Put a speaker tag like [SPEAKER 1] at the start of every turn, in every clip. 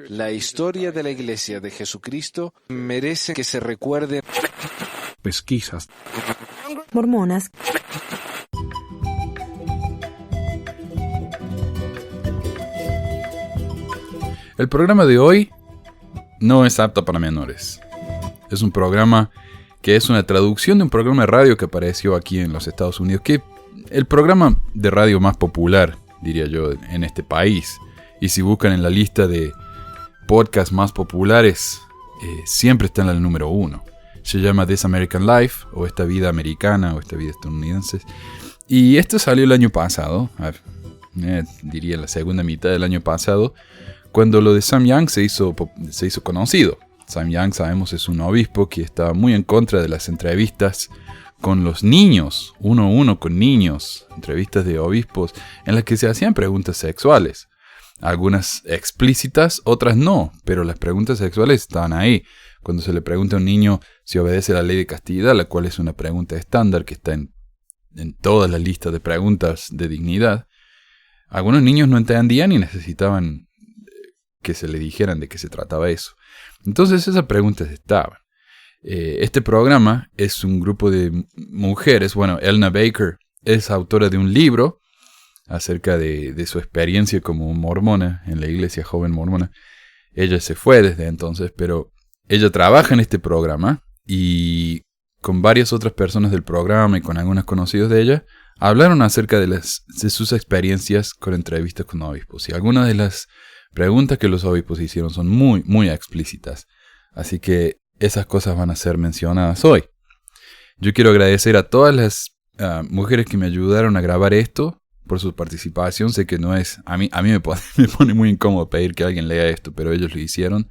[SPEAKER 1] La historia de la Iglesia de Jesucristo merece que se recuerde.
[SPEAKER 2] Pesquisas.
[SPEAKER 3] Mormonas.
[SPEAKER 2] El programa de hoy no es apto para menores. Es un programa que es una traducción de un programa de radio que apareció aquí en los Estados Unidos, que el programa de radio más popular, diría yo, en este país. Y si buscan en la lista de podcasts más populares, siempre está en el número 1. Se llama This American Life, o Esta Vida Americana, o Esta Vida Estadounidense. Y esto salió el año pasado, diría la segunda mitad del año pasado, cuando lo de Sam Young se hizo conocido. Sam Young, sabemos, es un obispo que estaba muy en contra de las entrevistas con los niños, uno a uno con niños, entrevistas de obispos en las que se hacían preguntas sexuales. Algunas explícitas, otras no, pero las preguntas sexuales estaban ahí. Cuando se le pregunta a un niño si obedece la ley de castidad, la cual es una pregunta estándar que está en toda la lista de preguntas de dignidad, algunos niños no entendían y necesitaban que se le dijeran de qué se trataba eso. Entonces esas preguntas estaban. Este programa es un grupo de mujeres. Bueno, Elna Baker es autora de un libro acerca de su experiencia como mormona en la iglesia joven mormona. Ella se fue desde entonces, pero ella trabaja en este programa y con varias otras personas del programa y con algunos conocidos de ella, hablaron acerca de sus experiencias con entrevistas con obispos. Y algunas de las preguntas que los obispos hicieron son muy, muy explícitas. Así que esas cosas van a ser mencionadas hoy. Yo quiero agradecer a todas las mujeres que me ayudaron a grabar esto por su participación. Sé que no es... A mí me pone muy incómodo pedir que alguien lea esto, pero ellos lo hicieron.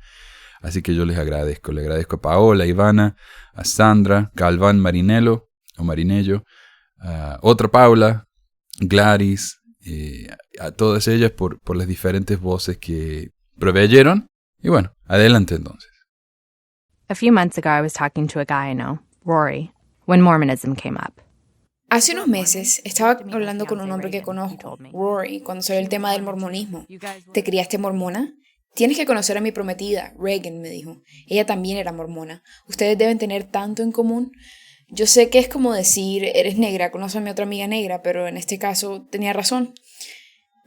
[SPEAKER 2] Así que yo les agradezco. Le agradezco a Paola, a Ivana, a Sandra, Galván Marinello, otra Paula, Gladys, a todas ellas por las diferentes voces que proveyeron. Y bueno, adelante entonces.
[SPEAKER 4] A few months ago I was talking to a guy I know, Rory, when Mormonism came up.
[SPEAKER 5] Hace unos meses estaba hablando con un hombre que conozco, Rory, cuando salió el tema del mormonismo. ¿Te criaste mormona? Tienes que conocer a mi prometida, Reagan, me dijo. Ella también era mormona. Ustedes deben tener tanto en común. Yo sé que es como decir, eres negra, conoce a mi otra amiga negra, pero en este caso tenía razón.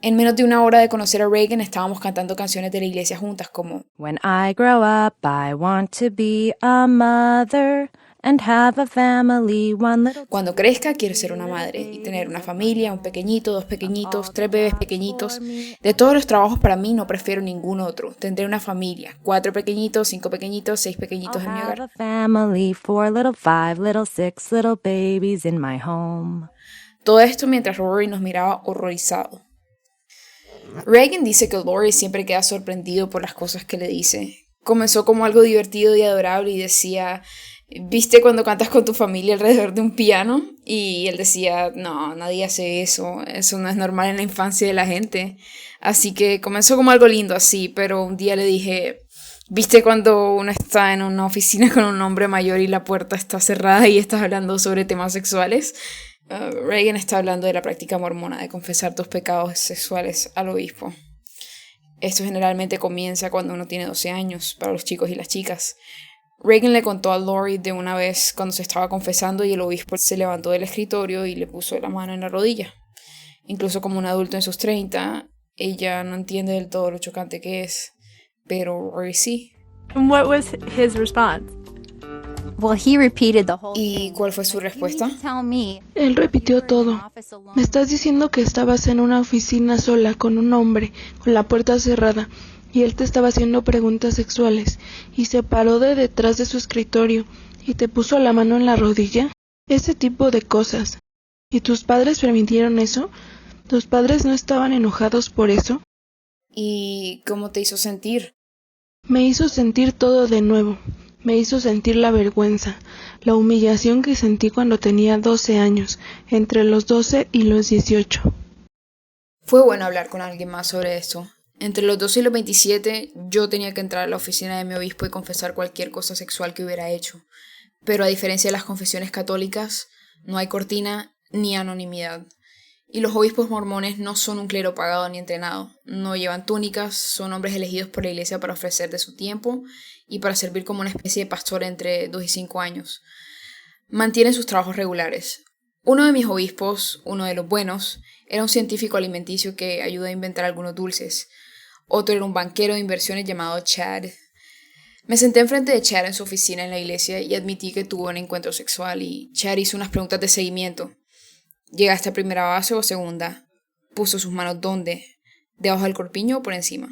[SPEAKER 5] En menos de una hora de conocer a Reagan estábamos cantando canciones de la iglesia juntas como
[SPEAKER 4] When I grow up, I want to be a mother and have a family, one little...
[SPEAKER 5] Cuando crezca quiero ser una madre y tener una familia, un pequeñito, dos pequeñitos, tres bebés pequeñitos. De todos los trabajos para mí no prefiero ningún otro. Tendré una familia, 4 pequeñitos, 5 pequeñitos, 6 pequeñitos en mi hogar.
[SPEAKER 4] Have a family, 4 little, 5 little, 6 little babies in my home.
[SPEAKER 5] Todo esto mientras Rory nos miraba horrorizado. Reagan dice que Lori siempre queda sorprendido por las cosas que le dice. Comenzó como algo divertido y adorable y decía, ¿viste cuando cantas con tu familia alrededor de un piano? Y él decía, no, nadie hace eso no es normal en la infancia de la gente. Así que comenzó como algo lindo así, pero un día le dije, ¿viste cuando uno está en una oficina con un hombre mayor y la puerta está cerrada y estás hablando sobre temas sexuales? Reagan está hablando de la práctica mormona de confesar tus pecados sexuales al obispo. Esto generalmente comienza cuando uno tiene 12 años, para los chicos y las chicas. Reagan le contó a Lori de una vez cuando se estaba confesando y el obispo se levantó del escritorio y le puso la mano en la rodilla. Incluso como un adulto en sus 30, ella no entiende del todo lo chocante que es, pero Rory sí.
[SPEAKER 6] And what was his response?
[SPEAKER 7] Well, he repeated the whole
[SPEAKER 5] ¿Y cuál fue su respuesta?
[SPEAKER 8] Él repitió todo. Me estás diciendo que estabas en una oficina sola con un hombre, con la puerta cerrada, y él te estaba haciendo preguntas sexuales, y se paró de detrás de su escritorio, y te puso la mano en la rodilla. Ese tipo de cosas. ¿Y tus padres permitieron eso? ¿Tus padres no estaban enojados por eso?
[SPEAKER 5] ¿Y cómo te hizo sentir?
[SPEAKER 8] Me hizo sentir todo de nuevo. Me hizo sentir la vergüenza, la humillación que sentí cuando tenía 12 años, entre los 12 y los 18.
[SPEAKER 5] Fue bueno hablar con alguien más sobre esto. Entre los 12 y los 27, yo tenía que entrar a la oficina de mi obispo y confesar cualquier cosa sexual que hubiera hecho. Pero a diferencia de las confesiones católicas, no hay cortina ni anonimidad. Y los obispos mormones no son un clero pagado ni entrenado, no llevan túnicas, son hombres elegidos por la iglesia para ofrecer de su tiempo y para servir como una especie de pastor entre 2 y 5 años. Mantienen sus trabajos regulares. Uno de mis obispos, uno de los buenos, era un científico alimenticio que ayudó a inventar algunos dulces. Otro era un banquero de inversiones llamado Chad. Me senté enfrente de Chad en su oficina en la iglesia y admití que tuvo un encuentro sexual y Chad hizo unas preguntas de seguimiento. ¿Llegaste a primera base o segunda? ¿Puso sus manos dónde? ¿Debajo del corpiño o por encima?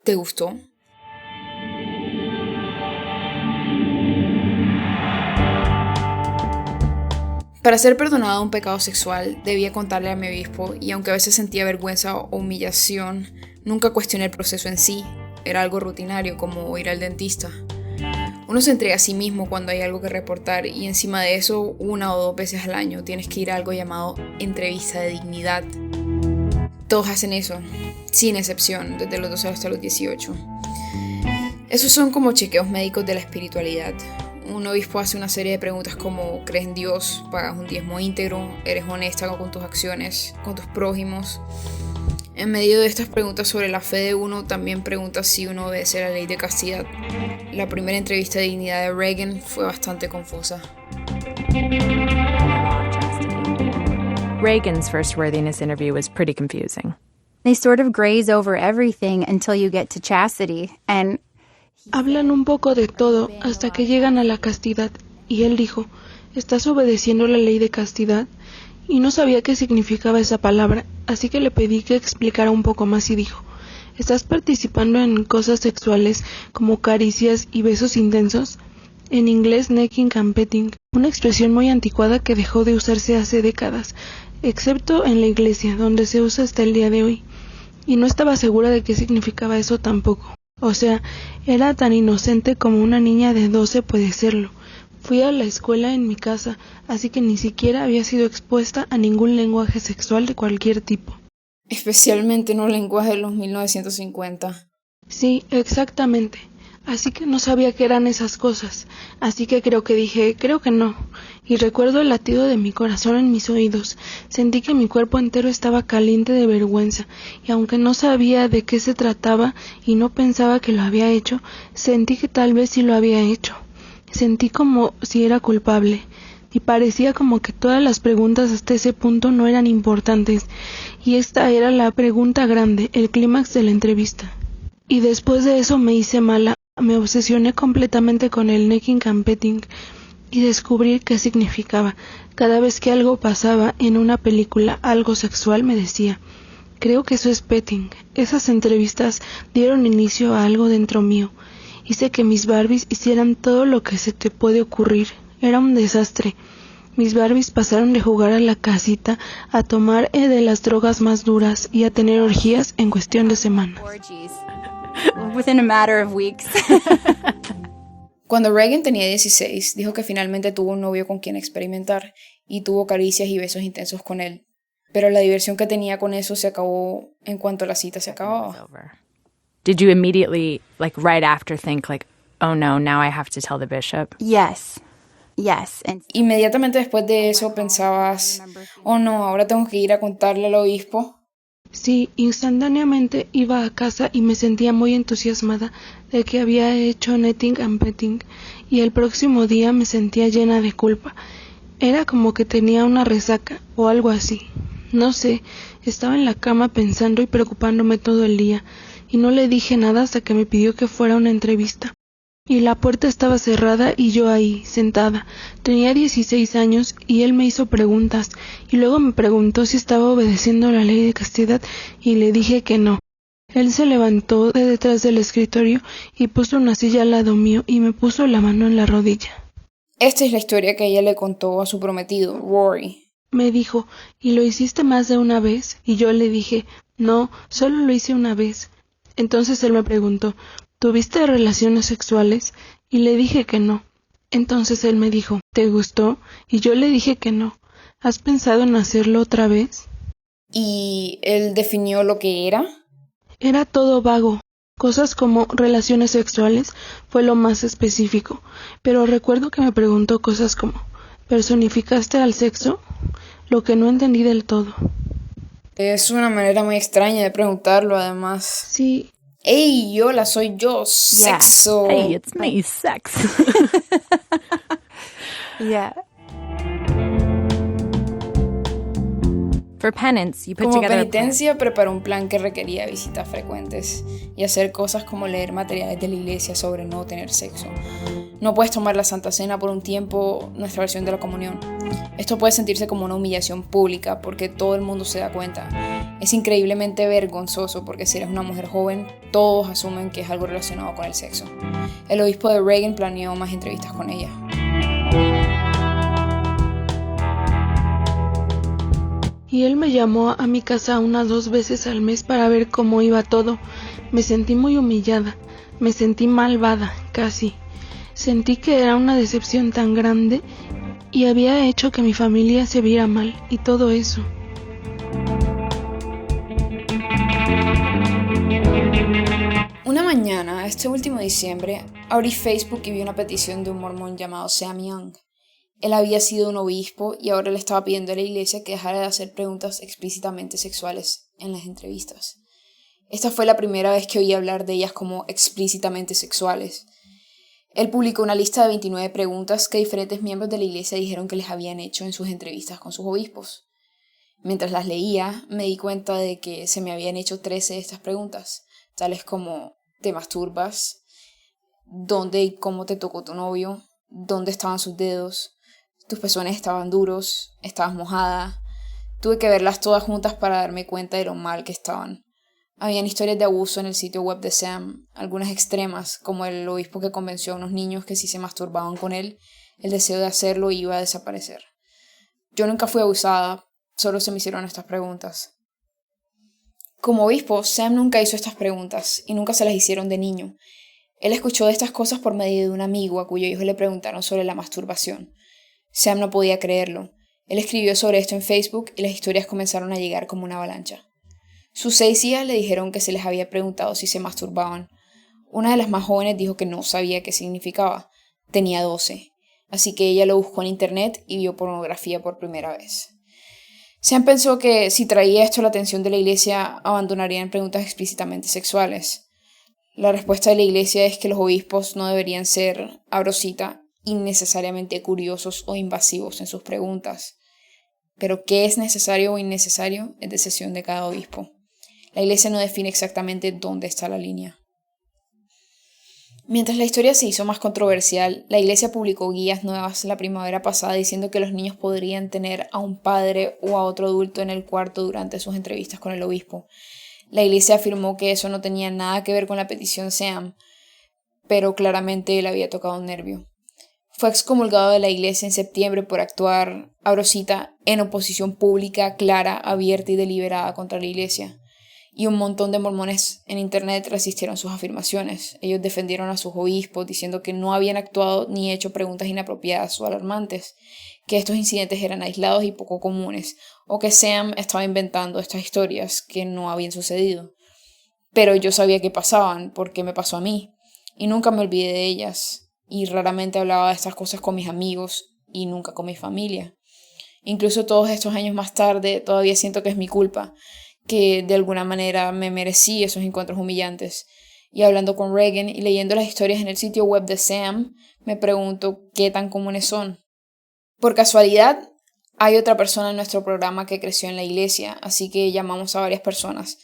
[SPEAKER 5] ¿Te gustó? Para ser perdonado un pecado sexual, debía contarle a mi obispo y aunque a veces sentía vergüenza o humillación, nunca cuestioné el proceso en sí. Era algo rutinario como ir al dentista. Uno se entrega a sí mismo cuando hay algo que reportar y encima de eso 1 o 2 veces al año tienes que ir a algo llamado entrevista de dignidad. Todos hacen eso, sin excepción, desde los 12 hasta los 18. Esos son como chequeos médicos de la espiritualidad. Un obispo hace una serie de preguntas como ¿crees en Dios? ¿Pagas un diezmo íntegro? ¿Eres honesta con tus acciones? ¿Con tus prójimos? En medio de estas preguntas sobre la fe de uno, también pregunta si uno obedece la ley de castidad. La primera entrevista de dignidad de Reagan fue bastante confusa.
[SPEAKER 4] Reagan's first worthiness interview was pretty confusing.
[SPEAKER 7] They sort of graze over everything until you get to chastity, and
[SPEAKER 8] hablan un poco de todo hasta que llegan a la castidad, y él dijo, ¿estás obedeciendo la ley de castidad? Y no sabía qué significaba esa palabra, así que le pedí que explicara un poco más y dijo, ¿estás participando en cosas sexuales como caricias y besos intensos? En inglés, necking and petting, una expresión muy anticuada que dejó de usarse hace décadas, excepto en la iglesia, donde se usa hasta el día de hoy. Y no estaba segura de qué significaba eso tampoco. O sea, era tan inocente como una niña de 12 puede serlo. Fui a la escuela en mi casa, así que ni siquiera había sido expuesta a ningún lenguaje sexual de cualquier tipo.
[SPEAKER 5] Especialmente no lenguaje de los 1950.
[SPEAKER 8] Sí, exactamente. Así que no sabía qué eran esas cosas. Así que creo que no. Y recuerdo el latido de mi corazón en mis oídos. Sentí que mi cuerpo entero estaba caliente de vergüenza. Y aunque no sabía de qué se trataba y no pensaba que lo había hecho, sentí que tal vez sí lo había hecho. Sentí como si era culpable. Y parecía como que todas las preguntas hasta ese punto no eran importantes. Y esta era la pregunta grande, el clímax de la entrevista. Y después de eso me hice mala. Me obsesioné completamente con el necking and petting y descubrí qué significaba. Cada vez que algo pasaba en una película, algo sexual, me decía, creo que eso es petting. Esas entrevistas dieron inicio a algo dentro mío. Hice que mis Barbies hicieran todo lo que se te puede ocurrir. Era un desastre. Mis Barbies pasaron de jugar a la casita a tomar de las drogas más duras y a tener orgías en cuestión de semanas.
[SPEAKER 7] within a matter of weeks.
[SPEAKER 5] Cuando Reagan tenía 16, dijo que finalmente tuvo un novio con quien experimentar y tuvo caricias y besos intensos con él. Pero la diversión que tenía con eso se acabó en cuanto la cita se acababa.
[SPEAKER 4] Did you immediately, right after, think, oh no, now I have to tell the bishop?
[SPEAKER 7] Yes. And
[SPEAKER 5] Inmediatamente después de eso pensabas, oh no, ahora tengo que ir a contarle al obispo.
[SPEAKER 8] Sí, instantáneamente iba a casa y me sentía muy entusiasmada de que había hecho necking and petting, y el próximo día me sentía llena de culpa. Era como que tenía una resaca o algo así. No sé, estaba en la cama pensando y preocupándome todo el día, y no le dije nada hasta que me pidió que fuera a una entrevista. Y la puerta estaba cerrada y yo ahí, sentada. Tenía 16 años y él me hizo preguntas, y luego me preguntó si estaba obedeciendo la ley de castidad y le dije que no. Él se levantó de detrás del escritorio y puso una silla al lado mío y me puso la mano en la rodilla.
[SPEAKER 5] Esta es la historia que ella le contó a su prometido, Rory.
[SPEAKER 8] Me dijo, ¿y lo hiciste más de una vez? Y yo le dije, no, solo lo hice una vez. Entonces él me preguntó, ¿tuviste relaciones sexuales? Y le dije que no. Entonces él me dijo, ¿te gustó? Y yo le dije que no. ¿Has pensado en hacerlo otra vez?
[SPEAKER 5] ¿Y él definió lo que era?
[SPEAKER 8] Era todo vago. Cosas como relaciones sexuales fue lo más específico, pero recuerdo que me preguntó cosas como, ¿personificaste al sexo? Lo que no entendí del todo.
[SPEAKER 5] Es una manera muy extraña de preguntarlo, además.
[SPEAKER 8] Sí.
[SPEAKER 5] ¡Ey, hola, soy yo! ¡Sexo!
[SPEAKER 6] Hey, it's me, sex.
[SPEAKER 4] Yeah. For penance, you put
[SPEAKER 5] Como
[SPEAKER 4] together a plan.
[SPEAKER 5] penitencia, preparó un plan que requería visitas frecuentes y hacer cosas como leer materiales de la iglesia sobre no tener sexo. No puedes tomar la Santa Cena por un tiempo, nuestra versión de la comunión. Esto puede sentirse como una humillación pública porque todo el mundo se da cuenta. Es increíblemente vergonzoso porque si eres una mujer joven, todos asumen que es algo relacionado con el sexo. El obispo de Reagan planeó más entrevistas con ella.
[SPEAKER 8] Y él me llamó a mi casa unas 2 veces al mes para ver cómo iba todo. Me sentí muy humillada, me sentí malvada, casi. Sentí que era una decepción tan grande y había hecho que mi familia se viera mal y todo eso.
[SPEAKER 5] Una mañana, este último diciembre, abrí Facebook y vi una petición de un mormón llamado Sam Young. Él había sido un obispo y ahora le estaba pidiendo a la iglesia que dejara de hacer preguntas explícitamente sexuales en las entrevistas. Esta fue la primera vez que oí hablar de ellas como explícitamente sexuales. Él publicó una lista de 29 preguntas que diferentes miembros de la iglesia dijeron que les habían hecho en sus entrevistas con sus obispos. Mientras las leía, me di cuenta de que se me habían hecho 13 de estas preguntas, tales como ¿te masturbas? ¿Dónde y cómo te tocó tu novio? ¿Dónde estaban sus dedos? Tus pezones estaban duros, estabas mojada. Tuve que verlas todas juntas para darme cuenta de lo mal que estaban. Habían historias de abuso en el sitio web de Sam, algunas extremas, como el obispo que convenció a unos niños que si se masturbaban con él, el deseo de hacerlo iba a desaparecer. Yo nunca fui abusada, solo se me hicieron estas preguntas. Como obispo, Sam nunca hizo estas preguntas y nunca se las hicieron de niño. Él escuchó de estas cosas por medio de un amigo a cuyo hijo le preguntaron sobre la masturbación. Sam no podía creerlo. Él escribió sobre esto en Facebook y las historias comenzaron a llegar como una avalancha. Sus 6 hijas le dijeron que se les había preguntado si se masturbaban. Una de las más jóvenes dijo que no sabía qué significaba. Tenía 12. Así que ella lo buscó en internet y vio pornografía por primera vez. Sam pensó que si traía esto a la atención de la iglesia, abandonarían preguntas explícitamente sexuales. La respuesta de la iglesia es que los obispos no deberían ser, abro cita, innecesariamente curiosos o invasivos en sus preguntas. Pero qué es necesario o innecesario es decisión de cada obispo. La iglesia no define exactamente dónde está la línea. Mientras la historia se hizo más controversial, la iglesia publicó guías nuevas la primavera pasada diciendo que los niños podrían tener a un padre o a otro adulto en el cuarto durante sus entrevistas con el obispo. La iglesia afirmó que eso no tenía nada que ver con la petición Sam, pero claramente él había tocado un nervio. Fue excomulgado de la iglesia en septiembre por actuar, abro cita, en oposición pública, clara, abierta y deliberada contra la iglesia. Y un montón de mormones en internet resistieron sus afirmaciones. Ellos defendieron a sus obispos diciendo que no habían actuado ni hecho preguntas inapropiadas o alarmantes, que estos incidentes eran aislados y poco comunes, o que Sam estaba inventando estas historias que no habían sucedido. Pero yo sabía que pasaban, porque me pasó a mí, y nunca me olvidé de ellas. Y raramente hablaba de estas cosas con mis amigos y nunca con mi familia. Incluso todos estos años más tarde todavía siento que es mi culpa, que de alguna manera me merecí esos encuentros humillantes. Y hablando con Reagan y leyendo las historias en el sitio web de Sam, me pregunto qué tan comunes son. Por casualidad, hay otra persona en nuestro programa que creció en la iglesia, así que llamamos a varias personas.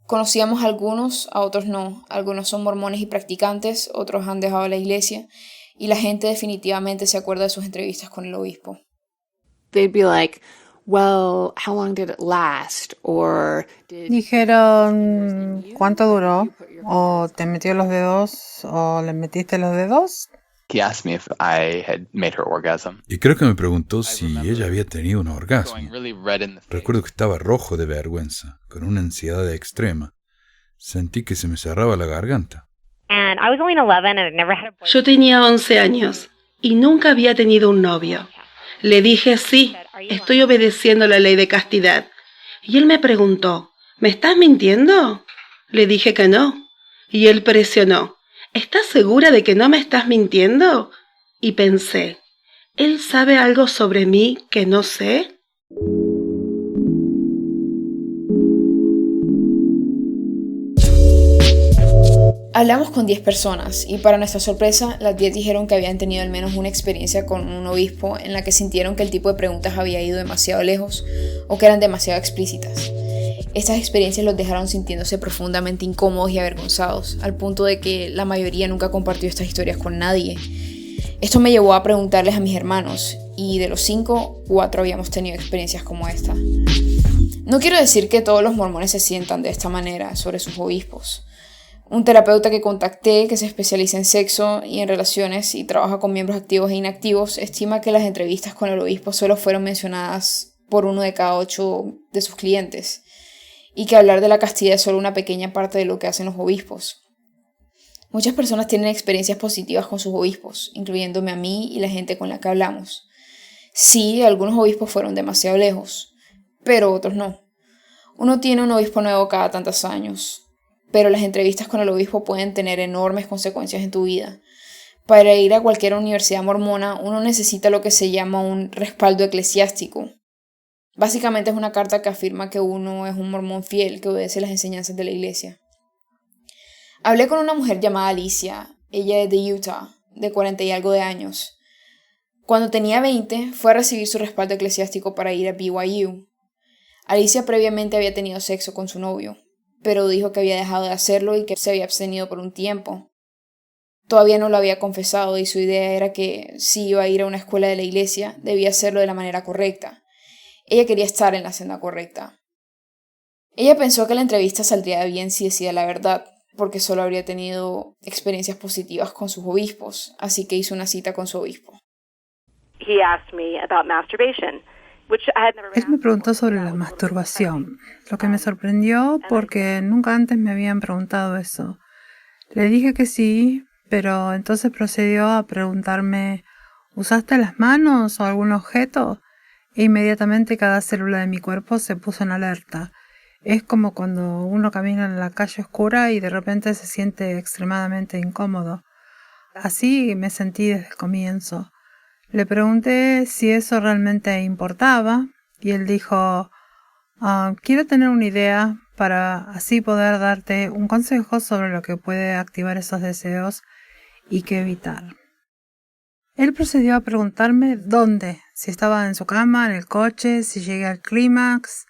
[SPEAKER 5] Conocíamos a algunos, a otros no. Algunos son mormones y practicantes, otros han dejado la iglesia, y la gente definitivamente se acuerda de sus entrevistas con el obispo.
[SPEAKER 9] They'd be like, well, how long did it last?
[SPEAKER 10] Dijeron, ¿cuánto duró? ¿O te metió los dedos? ¿O le metiste los dedos?
[SPEAKER 11] He asked me if I had made her orgasm.
[SPEAKER 2] Y creo que me preguntó si ella había tenido un orgasmo. Recuerdo que estaba rojo de vergüenza, con una ansiedad extrema. Sentí que se me cerraba la garganta.
[SPEAKER 12] Yo tenía 11 años y nunca había tenido un novio. Le dije, sí, estoy obedeciendo la ley de castidad. Y él me preguntó, ¿me estás mintiendo? Le dije que no. Y él presionó, ¿estás segura de que no me estás mintiendo? Y pensé, ¿él sabe algo sobre mí que no sé?
[SPEAKER 5] Hablamos con 10 personas y para nuestra sorpresa, las 10 dijeron que habían tenido al menos una experiencia con un obispo en la que sintieron que el tipo de preguntas había ido demasiado lejos o que eran demasiado explícitas. Estas experiencias los dejaron sintiéndose profundamente incómodos y avergonzados, al punto de que la mayoría nunca compartió estas historias con nadie. Esto me llevó a preguntarles a mis hermanos, y de los 5, 4 habíamos tenido experiencias como esta. No quiero decir que todos los mormones se sientan de esta manera sobre sus obispos. Un terapeuta que contacté, que se especializa en sexo y en relaciones y trabaja con miembros activos e inactivos, estima que las entrevistas con el obispo solo fueron mencionadas por 1 de cada 8 de sus clientes, y que hablar de la castidad es solo una pequeña parte de lo que hacen los obispos. Muchas personas tienen experiencias positivas con sus obispos, incluyéndome a mí y la gente con la que hablamos. Sí, algunos obispos fueron demasiado lejos, pero otros no. Uno tiene un obispo nuevo cada tantos años, pero las entrevistas con el obispo pueden tener enormes consecuencias en tu vida. Para ir a cualquier universidad mormona, uno necesita lo que se llama un respaldo eclesiástico. Básicamente es una carta que afirma que uno es un mormón fiel que obedece las enseñanzas de la iglesia. Hablé con una mujer llamada Alicia, ella es de Utah, de 40 y algo de años. Cuando tenía 20, fue a recibir su respaldo eclesiástico para ir a BYU. Alicia previamente había tenido sexo con su novio, pero dijo que había dejado de hacerlo y que se había abstenido por un tiempo. Todavía no lo había confesado y su idea era que si iba a ir a una escuela de la iglesia, debía hacerlo de la manera correcta. Ella quería estar en la senda correcta. Ella pensó que la entrevista saldría bien si decía la verdad, porque solo habría tenido experiencias positivas con sus obispos, así que hizo una cita con su obispo.
[SPEAKER 10] Él me preguntó sobre la masturbación, lo que me sorprendió porque nunca antes me habían preguntado eso. Le dije que sí, pero entonces procedió a preguntarme, ¿usaste las manos o algún objeto? E inmediatamente cada célula de mi cuerpo se puso en alerta. Es como cuando uno camina en la calle oscura y de repente se siente extremadamente incómodo. Así me sentí desde el comienzo. Le pregunté si eso realmente importaba y él dijo, quiero tener una idea para así poder darte un consejo sobre lo que puede activar esos deseos y qué evitar. Él procedió a preguntarme dónde, si estaba en su cama, en el coche, si llegué al clímax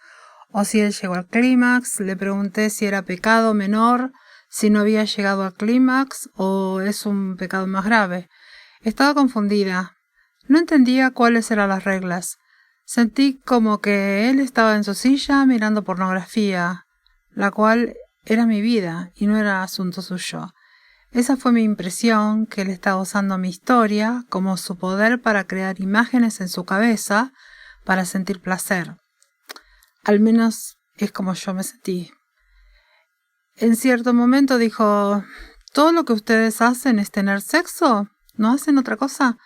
[SPEAKER 10] o si él llegó al clímax. Le pregunté si era pecado menor, si no había llegado al clímax o es un pecado más grave. Estaba confundida. No entendía cuáles eran las reglas. Sentí como que él estaba en su silla mirando pornografía, la cual era mi vida y no era asunto suyo. Esa fue mi impresión, que él estaba usando mi historia como su poder para crear imágenes en su cabeza para sentir placer. Al menos es como yo me sentí. En cierto momento dijo, ¿todo lo que ustedes hacen es tener sexo? ¿No hacen otra cosa?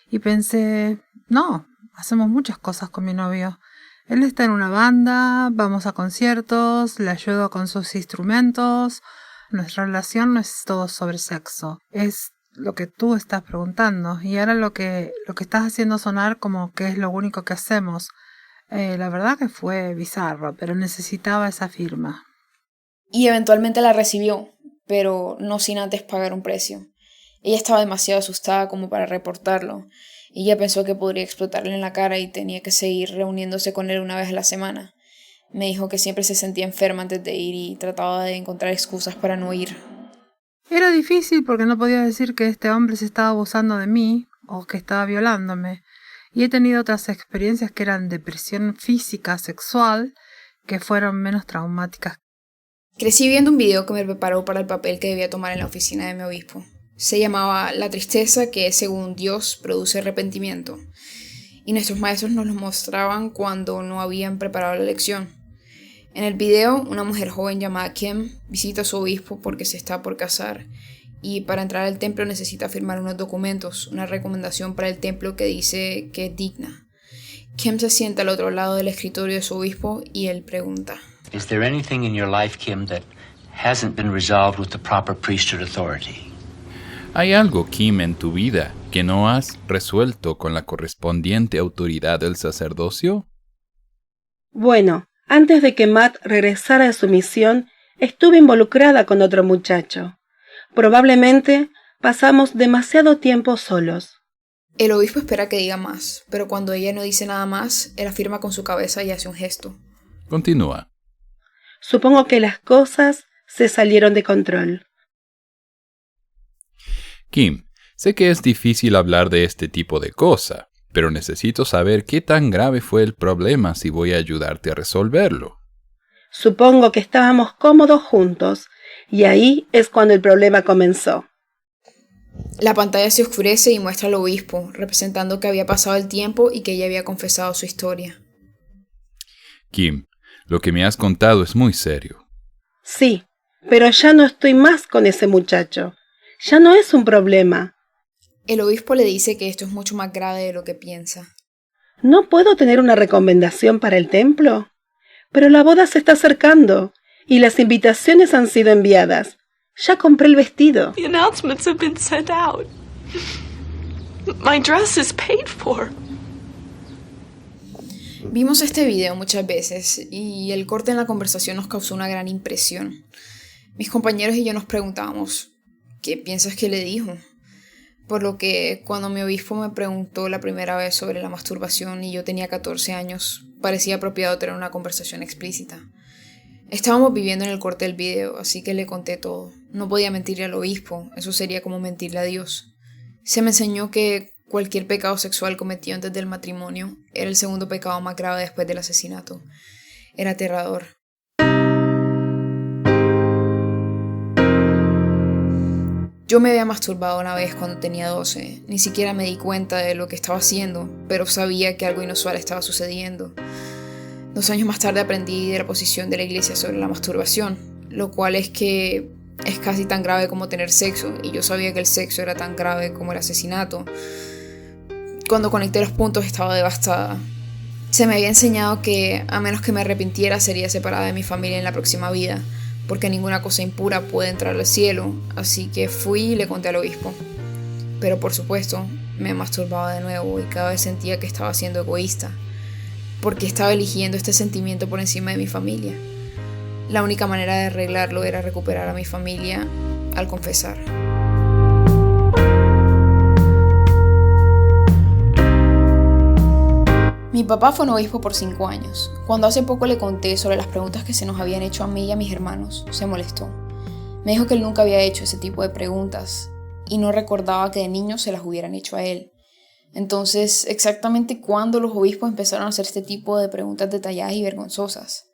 [SPEAKER 10] Y pensé, no, hacemos muchas cosas con mi novio. Él está en una banda, vamos a conciertos, le ayudo con sus instrumentos. Nuestra relación no es todo sobre sexo, es lo que tú estás preguntando y ahora lo que estás haciendo sonar como que es lo único que hacemos. La verdad que fue bizarro, pero necesitaba esa firma.
[SPEAKER 5] Y eventualmente la recibió, pero no sin antes pagar un precio. Ella estaba demasiado asustada como para reportarlo, y ella pensó que podría explotarle en la cara y tenía que seguir reuniéndose con él una vez a la semana. Me dijo que siempre se sentía enferma antes de ir y trataba de encontrar excusas para no ir.
[SPEAKER 10] Era difícil porque no podía decir que este hombre se estaba abusando de mí o que estaba violándome. Y he tenido otras experiencias que eran depresión física, sexual, que fueron menos traumáticas.
[SPEAKER 5] Crecí viendo un video que me preparó para el papel que debía tomar en la oficina de mi obispo. Se llamaba La tristeza que, según Dios, produce arrepentimiento. Y nuestros maestros nos lo mostraban cuando no habían preparado la lección. En el video, una mujer joven llamada Kim visita a su obispo porque se está por casar y para entrar al templo necesita firmar unos documentos, una recomendación para el templo que dice que es digna. Kim se sienta al otro lado del escritorio de su obispo y él pregunta:
[SPEAKER 13] Is there anything in your life, Kim, that hasn't been resolved with the proper priesthood authority?
[SPEAKER 2] ¿Hay algo, Kim, en tu vida que no has resuelto con la correspondiente autoridad del sacerdocio?
[SPEAKER 12] Bueno, antes de que Matt regresara de su misión, estuve involucrada con otro muchacho. Probablemente pasamos demasiado tiempo solos.
[SPEAKER 5] El obispo espera que diga más, pero cuando ella no dice nada más, él afirma con su cabeza y hace un gesto.
[SPEAKER 2] Continúa.
[SPEAKER 12] Supongo que las cosas se salieron de control.
[SPEAKER 2] Kim, sé que es difícil hablar de este tipo de cosa, pero necesito saber qué tan grave fue el problema si voy a ayudarte a resolverlo.
[SPEAKER 12] Supongo que estábamos cómodos juntos, y ahí es cuando el problema comenzó.
[SPEAKER 5] La pantalla se oscurece y muestra al obispo, representando que había pasado el tiempo y que ella había confesado su historia.
[SPEAKER 2] Kim, lo que me has contado es muy serio.
[SPEAKER 12] Sí, pero ya no estoy más con ese muchacho. Ya no es un problema.
[SPEAKER 5] El obispo le dice que esto es mucho más grave de lo que piensa.
[SPEAKER 12] ¿No puedo tener una recomendación para el templo? Pero la boda se está acercando y las invitaciones han sido enviadas. Ya compré el vestido.
[SPEAKER 6] The announcements have been sent out. My dress is paid for.
[SPEAKER 5] Vimos este video muchas veces y el corte en la conversación nos causó una gran impresión. Mis compañeros y yo nos preguntábamos, ¿qué piensas que le dijo? Por lo que cuando mi obispo me preguntó la primera vez sobre la masturbación y yo tenía 14 años, parecía apropiado tener una conversación explícita. Estábamos viviendo en el corte del video, así que le conté todo. No podía mentirle al obispo, eso sería como mentirle a Dios. Se me enseñó que cualquier pecado sexual cometido antes del matrimonio era el segundo pecado más grave después del asesinato. Era aterrador. Yo me había masturbado una vez cuando tenía 12. Ni siquiera me di cuenta de lo que estaba haciendo, pero sabía que algo inusual estaba sucediendo. 2 años más tarde aprendí de la posición de la iglesia sobre la masturbación, lo cual es que es casi tan grave como tener sexo, y yo sabía que el sexo era tan grave como el asesinato. Cuando conecté los puntos estaba devastada. Se me había enseñado que, a menos que me arrepintiera, sería separada de mi familia en la próxima vida, porque ninguna cosa impura puede entrar al cielo, así que fui y le conté al obispo. Pero por supuesto, me masturbaba de nuevo y cada vez sentía que estaba siendo egoísta, porque estaba eligiendo este sentimiento por encima de mi familia. La única manera de arreglarlo era recuperar a mi familia al confesar. Mi papá fue un obispo por 5 años. Cuando hace poco le conté sobre las preguntas que se nos habían hecho a mí y a mis hermanos, se molestó. Me dijo que él nunca había hecho ese tipo de preguntas y no recordaba que de niño se las hubieran hecho a él. Entonces, ¿exactamente cuándo los obispos empezaron a hacer este tipo de preguntas detalladas y vergonzosas?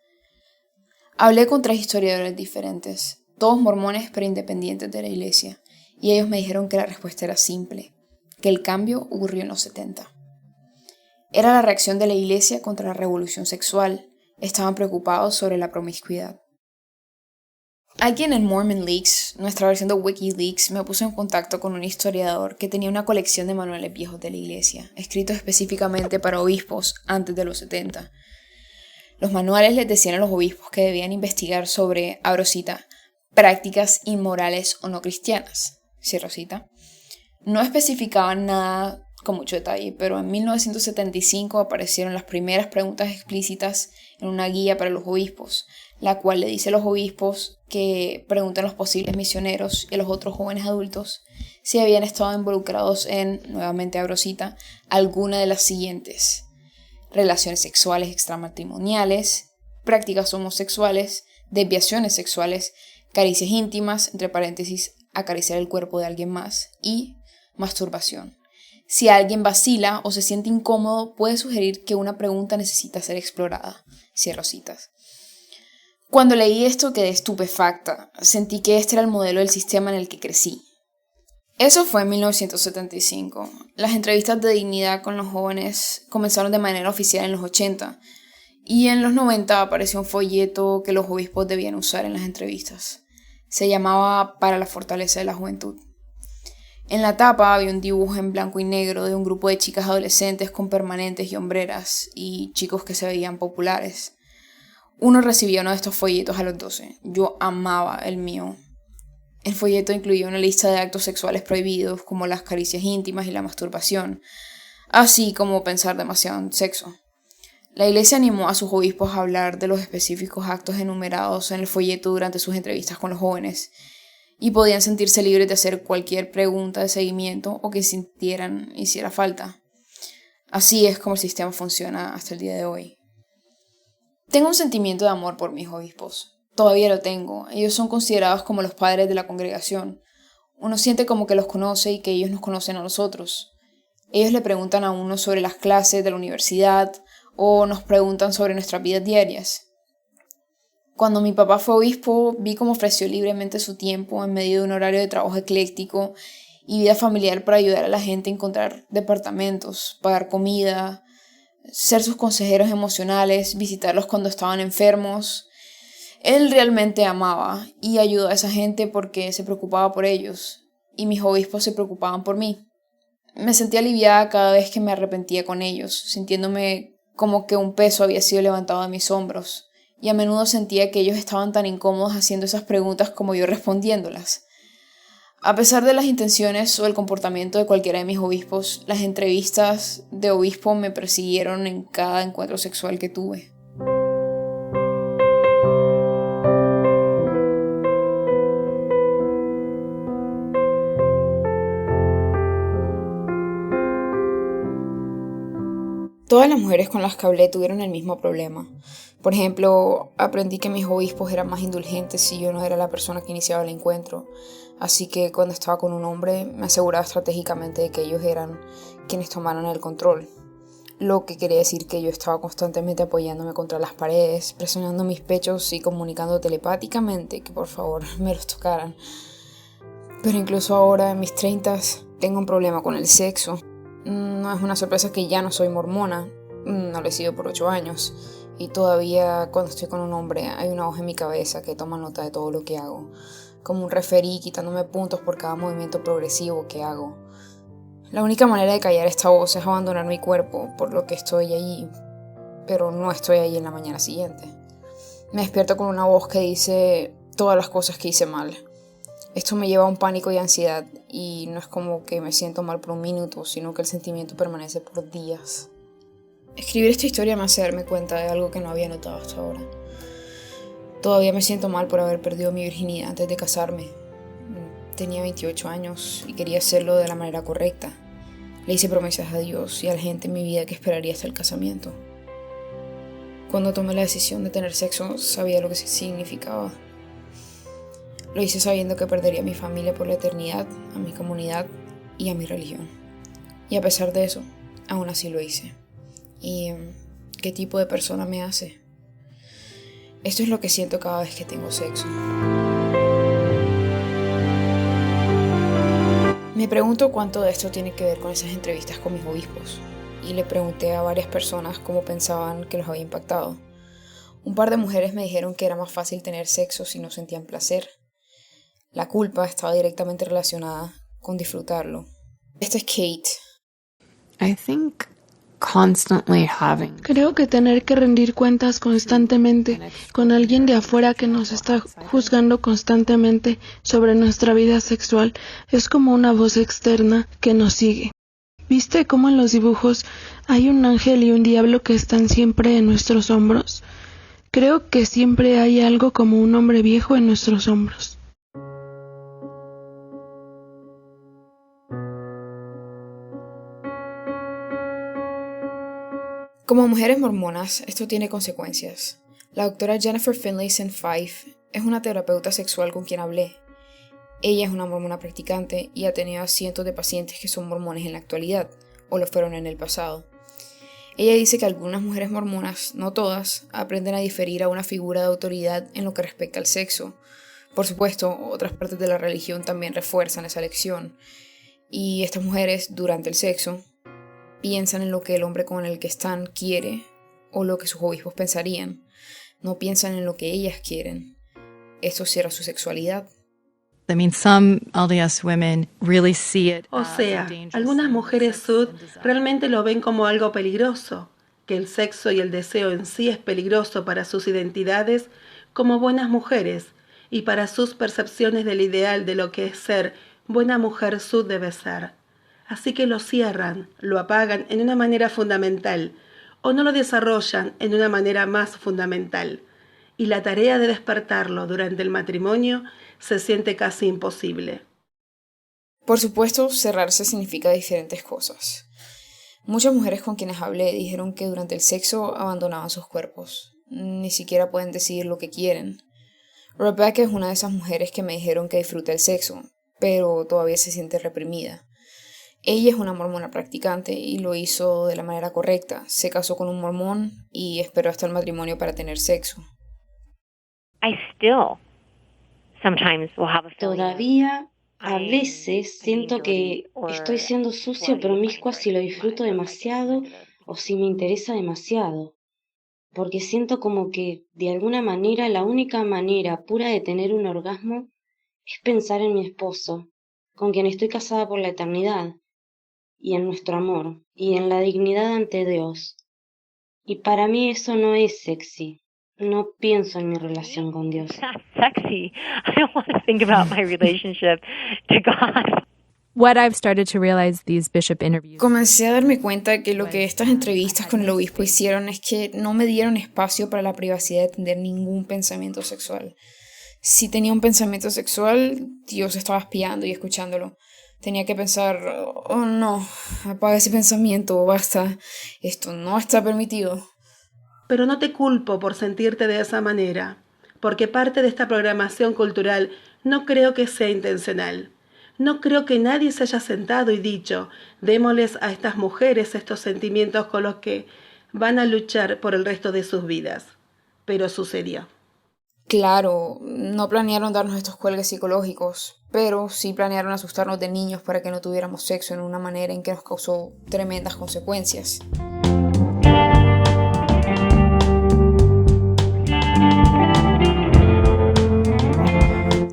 [SPEAKER 5] Hablé con 3 historiadores diferentes, todos mormones pero independientes de la iglesia, y ellos me dijeron que la respuesta era simple, que el cambio ocurrió en los 70. Era la reacción de la iglesia contra la revolución sexual. Estaban preocupados sobre la promiscuidad. Alguien en Mormon Leaks, nuestra versión de WikiLeaks, me puso en contacto con un historiador que tenía una colección de manuales viejos de la iglesia, escritos específicamente para obispos antes de los 70. Los manuales les decían a los obispos que debían investigar sobre, abro cita, prácticas inmorales o no cristianas, cierro cita. No especificaban nada con mucho detalle, pero en 1975 aparecieron las primeras preguntas explícitas en una guía para los obispos, la cual le dice a los obispos que pregunten a los posibles misioneros y a los otros jóvenes adultos si habían estado involucrados en, nuevamente abro cita, alguna de las siguientes: relaciones sexuales extramatrimoniales, prácticas homosexuales, desviaciones sexuales, caricias íntimas, entre paréntesis, acariciar el cuerpo de alguien más, y masturbación. Si alguien vacila o se siente incómodo, puede sugerir que una pregunta necesita ser explorada. Cierro citas. Cuando leí esto quedé estupefacta. Sentí que este era el modelo del sistema en el que crecí. Eso fue en 1975. Las entrevistas de dignidad con los jóvenes comenzaron de manera oficial en los 80. Y en los 90 apareció un folleto que los obispos debían usar en las entrevistas. Se llamaba Para la fortaleza de la juventud. En la tapa había un dibujo en blanco y negro de un grupo de chicas adolescentes con permanentes y hombreras y chicos que se veían populares. Uno recibía uno de estos folletos a los 12. Yo amaba el mío. El folleto incluía una lista de actos sexuales prohibidos como las caricias íntimas y la masturbación, así como pensar demasiado en sexo. La iglesia animó a sus obispos a hablar de los específicos actos enumerados en el folleto durante sus entrevistas con los jóvenes. y podían sentirse libres de hacer cualquier pregunta de seguimiento o que sintieran hiciera falta. Así es como el sistema funciona hasta el día de hoy. Tengo un sentimiento de amor por mis obispos. Todavía lo tengo. Ellos son considerados como los padres de la congregación. Uno siente como que los conoce y que ellos nos conocen a nosotros. Ellos le preguntan a uno sobre las clases de la universidad o nos preguntan sobre nuestras vidas diarias. Cuando mi papá fue obispo, vi cómo ofreció libremente su tiempo en medio de un horario de trabajo ecléctico y vida familiar para ayudar a la gente a encontrar departamentos, pagar comida, ser sus consejeros emocionales, visitarlos cuando estaban enfermos. Él realmente amaba y ayudó a esa gente porque se preocupaba por ellos, y mis obispos se preocupaban por mí. Me sentía aliviada cada vez que me arrepentía con ellos, sintiéndome como que un peso había sido levantado de mis hombros, y a menudo sentía que ellos estaban tan incómodos haciendo esas preguntas como yo respondiéndolas. A pesar de las intenciones o el comportamiento de cualquiera de mis obispos, las entrevistas de obispo me persiguieron en cada encuentro sexual que tuve. Todas las mujeres con las que hablé tuvieron el mismo problema. Por ejemplo, aprendí que mis obispos eran más indulgentes si yo no era la persona que iniciaba el encuentro. Así que cuando estaba con un hombre, me aseguraba estratégicamente de que ellos eran quienes tomaran el control. Lo que quería decir que yo estaba constantemente apoyándome contra las paredes, presionando mis pechos y comunicando telepáticamente que por favor me los tocaran. Pero incluso ahora, en mis 30s, tengo un problema con el sexo. No es una sorpresa que ya no soy mormona, no lo he sido por 8 años. Y todavía cuando estoy con un hombre hay una voz en mi cabeza que toma nota de todo lo que hago, como un referí quitándome puntos por cada movimiento progresivo que hago. La única manera de callar esta voz es abandonar mi cuerpo, por lo que estoy allí, pero no estoy allí en la mañana siguiente. Me despierto con una voz que dice todas las cosas que hice mal. Esto me lleva a un pánico y ansiedad, y no es como que me siento mal por un minuto, sino que el sentimiento permanece por días. Escribir esta historia me hace darme cuenta de algo que no había notado hasta ahora. Todavía me siento mal por haber perdido mi virginidad antes de casarme. Tenía 28 años y quería hacerlo de la manera correcta. Le hice promesas a Dios y a la gente en mi vida que esperaría hasta el casamiento. Cuando tomé la decisión de tener sexo, sabía lo que significaba. Lo hice sabiendo que perdería a mi familia por la eternidad, a mi comunidad y a mi religión. Y a pesar de eso, aún así lo hice. ¿Y qué tipo de persona me hace? Esto es lo que siento cada vez que tengo sexo. Me pregunto cuánto de esto tiene que ver con esas entrevistas con mis obispos. Y le pregunté a varias personas cómo pensaban que los había impactado. Un par de mujeres me dijeron que era más fácil tener sexo si no sentían placer. La culpa estaba directamente relacionada con disfrutarlo. Esta es Kate.
[SPEAKER 8] Creo que tener que rendir cuentas constantemente con alguien de afuera que nos está juzgando constantemente sobre nuestra vida sexual es como una voz externa que nos sigue. ¿Viste cómo en los dibujos hay un ángel y un diablo que están siempre en nuestros hombros? Creo que siempre hay algo como un hombre viejo en nuestros hombros.
[SPEAKER 5] Como mujeres mormonas, esto tiene consecuencias. La doctora Jennifer Finlayson Fife es una terapeuta sexual con quien hablé. Ella es una mormona practicante y ha tenido a cientos de pacientes que son mormones en la actualidad, o lo fueron en el pasado. Ella dice que algunas mujeres mormonas, no todas, aprenden a diferir a una figura de autoridad en lo que respecta al sexo. Por supuesto, otras partes de la religión también refuerzan esa lección. Y estas mujeres, durante el sexo, piensan en lo que el hombre con el que están quiere o lo que sus obispos pensarían. No piensan en lo que ellas quieren. Esto cierra su sexualidad.
[SPEAKER 12] O sea, algunas mujeres sud realmente lo ven como algo peligroso, que el sexo y el deseo en sí es peligroso para sus identidades como buenas mujeres y para sus percepciones del ideal de lo que es ser buena mujer sud debe ser. Así que lo cierran, lo apagan en una manera fundamental o no lo desarrollan en una manera más fundamental. y la tarea de despertarlo durante el matrimonio se siente casi imposible.
[SPEAKER 5] Por supuesto, cerrarse significa diferentes cosas. Muchas mujeres con quienes hablé dijeron que durante el sexo abandonaban sus cuerpos. Ni siquiera pueden decidir lo que quieren. Rebecca es una de esas mujeres que me dijeron que disfruta el sexo, pero todavía se siente reprimida. Ella es una mormona practicante y lo hizo de la manera correcta. Se casó con un mormón y esperó hasta el matrimonio para tener sexo.
[SPEAKER 14] Todavía, a veces, siento que estoy siendo sucio o promiscua si lo disfruto demasiado o si me interesa demasiado. Porque siento como que, de alguna manera, la única manera pura de tener un orgasmo es pensar en mi esposo, con quien estoy casada por la eternidad, y en nuestro amor, y en la dignidad ante Dios. Y para mí eso no es sexy. No pienso en mi relación con Dios.
[SPEAKER 15] Sexy. I don't want to think about my relationship to God.
[SPEAKER 4] What I've started to realize these bishop interviews.
[SPEAKER 5] Comencé a darme cuenta que lo que estas entrevistas con el obispo hicieron es que no me dieron espacio para la privacidad de tener ningún pensamiento sexual. Si tenía un pensamiento sexual, Dios estaba espiando y escuchándolo. Tenía que pensar, oh no, apaga ese pensamiento, basta, esto no está permitido.
[SPEAKER 12] Pero no te culpo por sentirte de esa manera, porque parte de esta programación cultural no creo que sea intencional. No creo que nadie se haya sentado y dicho, démosles a estas mujeres estos sentimientos con los que van a luchar por el resto de sus vidas. Pero sucedió.
[SPEAKER 5] Claro, no planearon darnos estos cuelgues psicológicos, pero sí planearon asustarnos de niños para que no tuviéramos sexo en una manera en que nos causó tremendas consecuencias.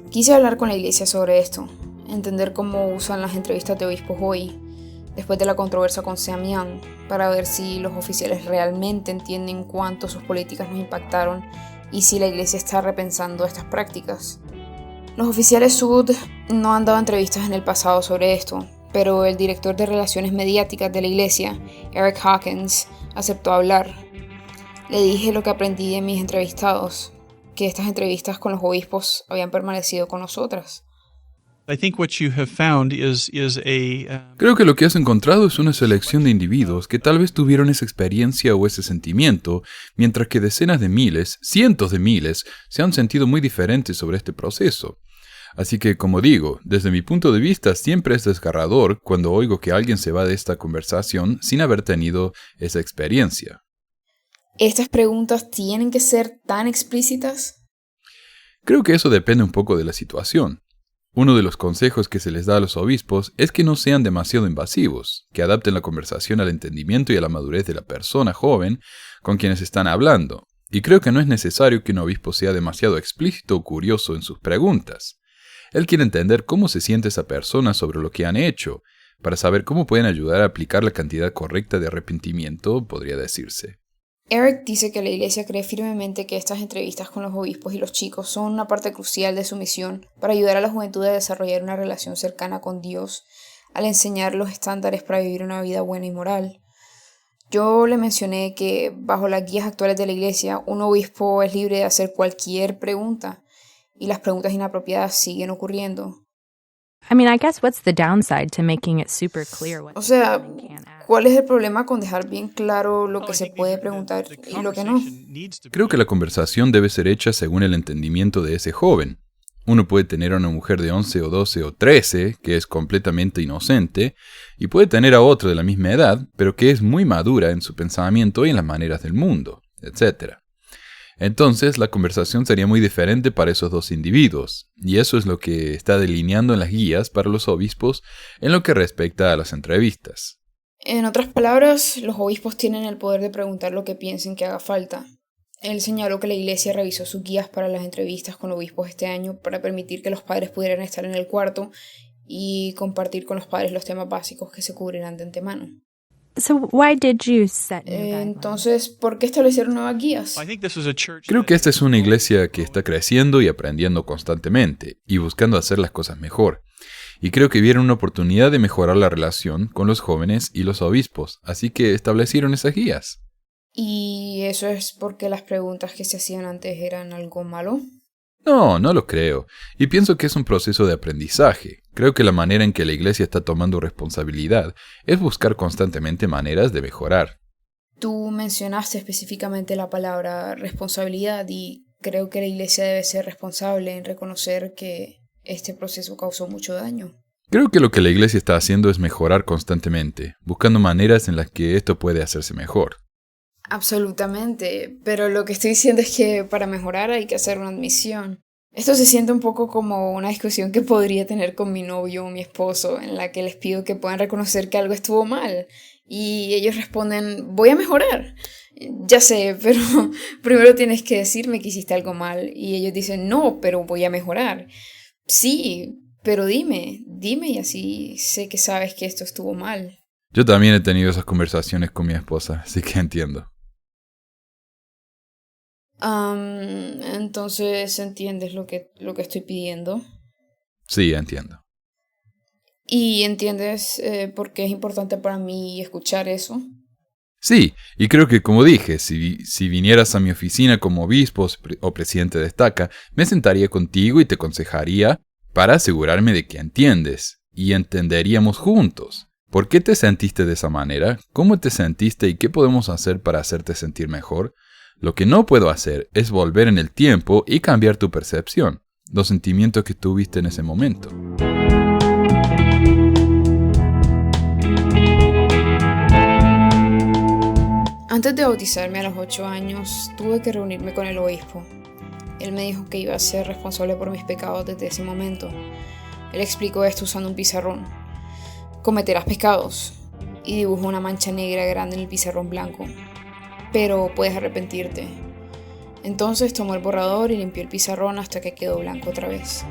[SPEAKER 5] Quise hablar con la iglesia sobre esto, entender cómo usan las entrevistas de obispos hoy, después de la controversia con Sam Young, para ver si los oficiales realmente entienden cuánto sus políticas nos impactaron y si la iglesia está repensando estas prácticas. Los oficiales Sud no han dado entrevistas en el pasado sobre esto, pero el director de Relaciones Mediáticas de la iglesia, Eric Hawkins, aceptó hablar. Le dije lo que aprendí de mis entrevistados, que estas entrevistas con los obispos habían permanecido con nosotras.
[SPEAKER 2] Creo que lo que has encontrado es una selección de individuos que tal vez tuvieron esa experiencia o ese sentimiento, mientras que decenas de miles, cientos de miles, se han sentido muy diferentes sobre este proceso. Así que, como digo, desde mi punto de vista siempre es desgarrador cuando oigo que alguien se va de esta conversación sin haber tenido esa experiencia.
[SPEAKER 5] ¿Estas preguntas tienen que ser tan explícitas?
[SPEAKER 2] Creo que eso depende un poco de la situación. Uno de los consejos que se les da a los obispos es que no sean demasiado invasivos, que adapten la conversación al entendimiento y a la madurez de la persona joven con quienes están hablando. Y creo que no es necesario que un obispo sea demasiado explícito o curioso en sus preguntas. Él quiere entender cómo se siente esa persona sobre lo que han hecho, para saber cómo pueden ayudar a aplicar la cantidad correcta de arrepentimiento, podría decirse.
[SPEAKER 5] Eric dice que la iglesia cree firmemente que estas entrevistas con los obispos y los chicos son una parte crucial de su misión para ayudar a la juventud a desarrollar una relación cercana con Dios, al enseñar los estándares para vivir una vida buena y moral. Yo le mencioné que bajo las guías actuales de la iglesia, un obispo es libre de hacer cualquier pregunta, y las preguntas inapropiadas siguen ocurriendo.
[SPEAKER 4] I guess what's the downside to making it super clear what...
[SPEAKER 5] O sea, ¿cuál es el problema con dejar bien claro lo que se puede preguntar y lo que no?
[SPEAKER 2] Creo que la conversación debe ser hecha según el entendimiento de ese joven. Uno puede tener a una mujer de 11 o 12 o 13 que es completamente inocente y puede tener a otra de la misma edad, pero que es muy madura en su pensamiento y en las maneras del mundo, etc. Entonces, la conversación sería muy diferente para esos dos individuos, y eso es lo que está delineando en las guías para los obispos en lo que respecta a las entrevistas.
[SPEAKER 5] En otras palabras, los obispos tienen el poder de preguntar lo que piensen que haga falta. Él señaló que la iglesia revisó sus guías para las entrevistas con obispos este año para permitir que los padres pudieran estar en el cuarto y compartir con los padres los temas básicos que se cubrirán de antemano. Entonces, ¿por qué establecieron nuevas guías?
[SPEAKER 2] Creo que esta es una iglesia que está creciendo y aprendiendo constantemente y buscando hacer las cosas mejor. Y creo que vieron una oportunidad de mejorar la relación con los jóvenes y los obispos, así que establecieron esas guías.
[SPEAKER 5] ¿Y eso es porque las preguntas que se hacían antes eran algo malo?
[SPEAKER 2] No, no lo creo. Y pienso que es un proceso de aprendizaje. Creo que la manera en que la iglesia está tomando responsabilidad es buscar constantemente maneras de mejorar.
[SPEAKER 5] Tú mencionaste específicamente la palabra responsabilidad y creo que la iglesia debe ser responsable en reconocer que este proceso causó mucho daño.
[SPEAKER 2] Creo que lo que la iglesia está haciendo es mejorar constantemente, buscando maneras en las que esto puede hacerse mejor.
[SPEAKER 5] Absolutamente, pero lo que estoy diciendo es que para mejorar hay que hacer una admisión. Esto se siente un poco como una discusión que podría tener con mi novio o mi esposo, en la que les pido que puedan reconocer que algo estuvo mal. Y ellos responden, voy a mejorar. Ya sé, pero primero tienes que decirme que hiciste algo mal. Y ellos dicen, no, pero voy a mejorar. Sí, pero dime y así sé que sabes que esto estuvo mal.
[SPEAKER 2] Yo también he tenido esas conversaciones con mi esposa, así que entiendo.
[SPEAKER 5] Entonces, ¿entiendes lo que estoy pidiendo?
[SPEAKER 2] Sí, entiendo.
[SPEAKER 5] ¿Y entiendes por qué es importante para mí escuchar eso?
[SPEAKER 2] Sí, y creo que como dije, si vinieras a mi oficina como obispo o presidente de estaca, me sentaría contigo y te aconsejaría para asegurarme de que entiendes, y entenderíamos juntos. ¿Por qué te sentiste de esa manera? ¿Cómo te sentiste y qué podemos hacer para hacerte sentir mejor? Lo que no puedo hacer es volver en el tiempo y cambiar tu percepción, los sentimientos que tuviste en ese momento.
[SPEAKER 5] Antes de bautizarme a los 8 años, tuve que reunirme con el obispo. Él me dijo que iba a ser responsable por mis pecados desde ese momento. Él explicó esto usando un pizarrón. Cometerás pecados. Y dibujó una mancha negra grande en el pizarrón blanco. Pero puedes arrepentirte. Entonces tomó el borrador y limpió el pizarrón hasta que quedó blanco otra vez.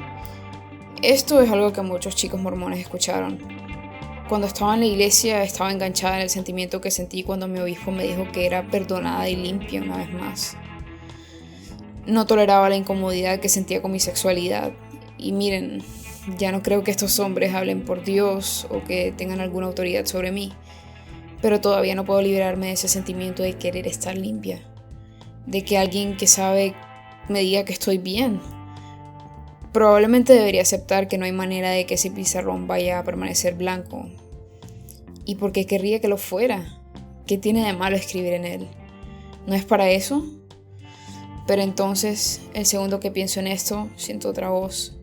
[SPEAKER 5] Esto es algo que muchos chicos mormones escucharon. Cuando estaba en la iglesia estaba enganchada en el sentimiento que sentí cuando mi obispo me dijo que era perdonada y limpia una vez más. No toleraba la incomodidad que sentía con mi sexualidad. Y miren, ya no creo que estos hombres hablen por Dios o que tengan alguna autoridad sobre mí. Pero todavía no puedo liberarme de ese sentimiento de querer estar limpia. De que alguien que sabe me diga que estoy bien. Probablemente debería aceptar que no hay manera de que ese pizarrón vaya a permanecer blanco. ¿Y por qué querría que lo fuera? ¿Qué tiene de malo escribir en él? ¿No es para eso? Pero entonces, el segundo que pienso en esto, siento otra voz.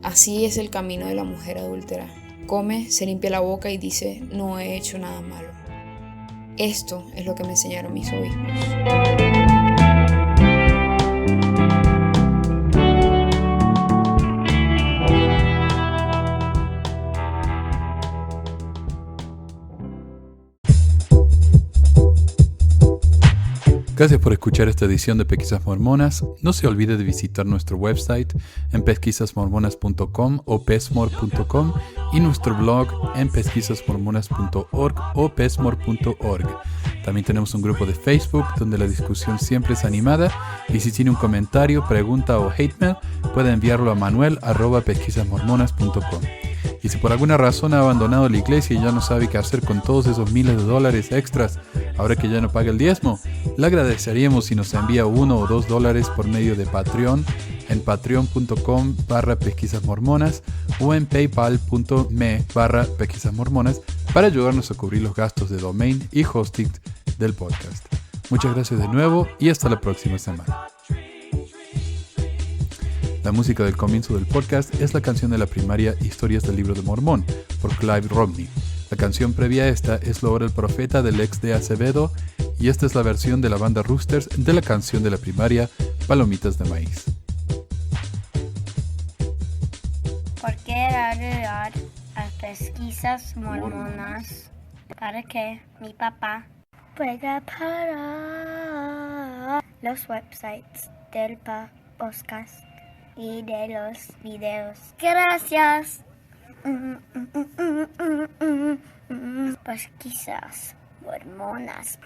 [SPEAKER 5] Así es el camino de la mujer adúltera. Come, se limpia la boca y dice, no he hecho nada malo. Esto es lo que me enseñaron mis obispos.
[SPEAKER 2] Gracias por escuchar esta edición de Pesquisas Mormonas. No se olvide de visitar nuestro website en pesquisasmormonas.com o pesmor.com y nuestro blog en pesquisasmormonas.org o pesmor.org. También tenemos un grupo de Facebook donde la discusión siempre es animada y si tiene un comentario, pregunta o hate mail, puede enviarlo a manuel@pesquisasmormonas.com. Y si por alguna razón ha abandonado la iglesia y ya no sabe qué hacer con todos esos miles de dólares extras, ahora que ya no paga el diezmo, le agradeceríamos si nos envía $1 o $2 por medio de Patreon en patreon.com/pesquisasmormonas o en paypal.me/pesquisasmormonas para ayudarnos a cubrir los gastos de domain y hosting del podcast. Muchas gracias de nuevo y hasta la próxima semana. La música del comienzo del podcast es la canción de la primaria Historias del Libro de Mormón, por Clive Romney. La canción previa a esta es La Hora del Profeta del ex de Acevedo, y esta es la versión de la banda Roosters de la canción de la primaria Palomitas de Maíz.
[SPEAKER 16] ¿Por qué agregar a pesquisas mormonas para que mi papá pueda parar los websites del podcast y de los videos? Gracias. Pesquisas mormonas.